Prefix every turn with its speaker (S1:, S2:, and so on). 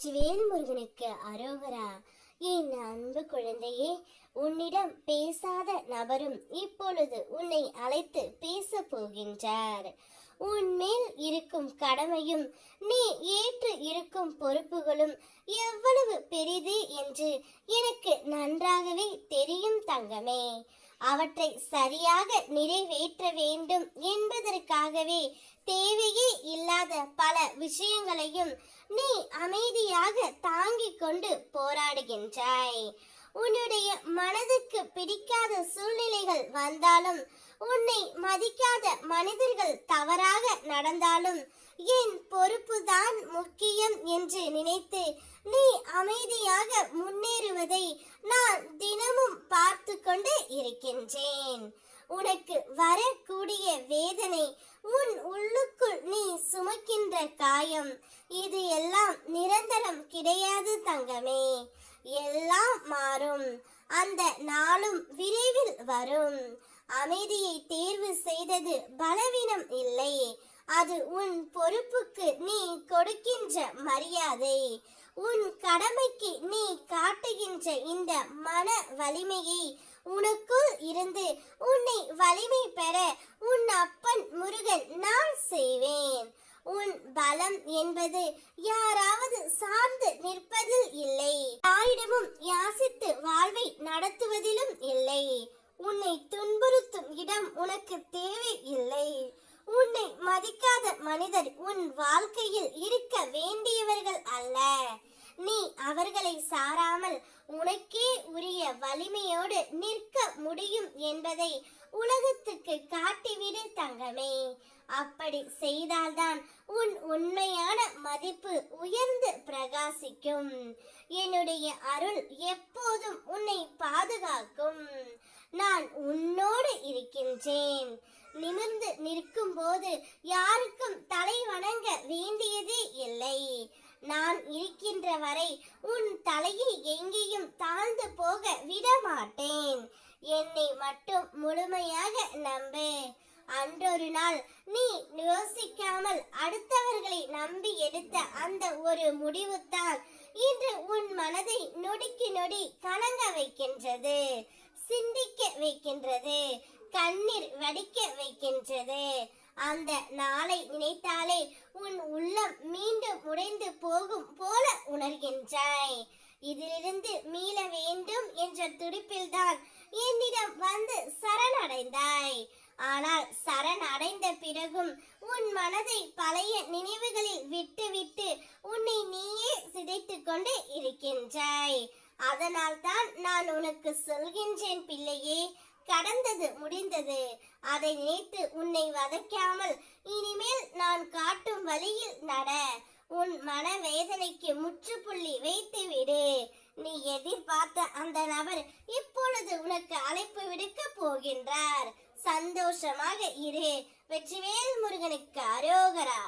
S1: வெற்றிவேல் முருகனுக்கு அரோகரா. என் அன்பு குழந்தையே, உன்னிடம் பேசாத நபரும் இப்பொழுது உன்னை அழைத்து பேச போகின்றார். உன்மேல் இருக்கும் கடமையும் நீ ஏற்று இருக்கும் பொறுப்புகளும் எவ்வளவு பெரிது என்று எனக்கு நன்றாகவே தெரியும் தங்கமே. அவற்றை சரியாக நிறைவேற்ற வேண்டும் என்பதற்காகவே தேவையே இல்லாத பல விஷயங்களையும் நீ அமைதியாக தாங்கிக் கொண்டு போராடுகின்றாய். உன்னுடைய மனதுக்கு பிடிக்காத சூழ்நிலைகள் வந்தாலும், உன்னை மதிக்காத மனிதர்கள் தவறாக நடந்தாலும், என் பொறுப்புதான் முக்கியம் என்று நினைத்து நீ அமைதியாக முன்னேறுவதை நான் தினமும் பார்த்து கொண்டு இருக்கின்றேன். உனக்கு வரக்கூடிய வேதனை, உன் உள்ளுக்குள் நீ சுமக்கின்ற காயம், இது எல்லாம் நிரந்தரம் கிடையாது தங்கமே. எல்லாம் மாறும். அந்த நாளும் விரைவில் வரும். அமைதியை தேர்வு செய்தது பலவீனம் இல்லை, அது உன் பொறுப்புக்கு நீ கொடுக்கின்ற மரியாதை. உன் கடமைக்கு நீ காட்டுகின்ற இந்த மன வலிமையை உனக்குள் இருந்து உன்னை வலிமை பெற உன் அப்பன் முருகன் நான் செய்வேன். உன் பலம் என்பது யாராவது சார்ந்து நிற்பதில் இல்லை, யாரிடமும் யாசித்து வாழ்வை நடத்துவதிலும் இல்லை. உன்னை துன்புறுத்தும் இடம் உனக்கு தேவை இல்லை. உன்னை மதிக்காத மனிதர் உன் வாழ்க்கையில் இருக்க வேண்டியவர்கள் அல்ல. நீ அவர்களை சாராமல் உனக்கே உரிய வலிமையோடு நிற்க முடியும் என்பதை உலகத்துக்கு காட்டிவிடு தங்கமே. அப்படி செய்தால்தான் உன் உண்மையான மதிப்பு உயர்ந்து பிரகாசிக்கும். என்னுடைய அருள் எப்போதும் உன்னை பாதுகாக்கும். நான் உன்னோடு இருக்கின்றேன். நிமிர்ந்து நிற்கும் போது யாருக்கும் தலை வணங்க வேண்டியதே இல்லை. நான் இருக்கின்ற வரை உன் தலையை எங்கேயும் தாழ்ந்து போக விட மாட்டேன். என்னை மட்டும் முழுமையாக நம்பு. அன்றொரு நாள் நீ யோசிக்காமல் அடுத்தவர்களை நம்பி எடுத்த அந்த ஒரு முடிவுதான் இன்று உன் மனதை நொடிக்கு நொடி கலங்க வைக்கின்றது, சிந்திக்க வைக்கின்றது, கண்ணீர் வடிக்க வைக்கின்றது. அந்த நாளை நினைத்தாலே உன் உள்ளம் மீண்டும் உடைந்து போகும் போல உணர்கின்றாய். இதிலிருந்து மீள வேண்டும் என்ற துடிப்பில்தான் என்னிடம் வந்து சரணடைந்தாய். ஆனால் சரணடைந்த பிறகும் உன் மனதை பழைய நினைவுகளில் விட்டு உன்னை நீயே சிதைத்து கொண்டு இருக்கின்றாய். அதனால் தான் நான் உனக்கு சொல்கின்றேன் பிள்ளையே, கடந்தது முடிந்தது. அதை நினைத்து உன்னை வதைக்காமல் இனிமேல் நான் காட்டும் வழியில் நட. உன் மனவேதனைக்கு முற்றுப்புள்ளி வைத்து விடு. நீ எதிர்பார்த்த அந்த நபர் இப்பொழுது உனக்கு அழைப்பு விடுக்க போகின்றார். சந்தோஷமாக இரு. வெற்றிவேல் முருகனுக்கு அரோகரா.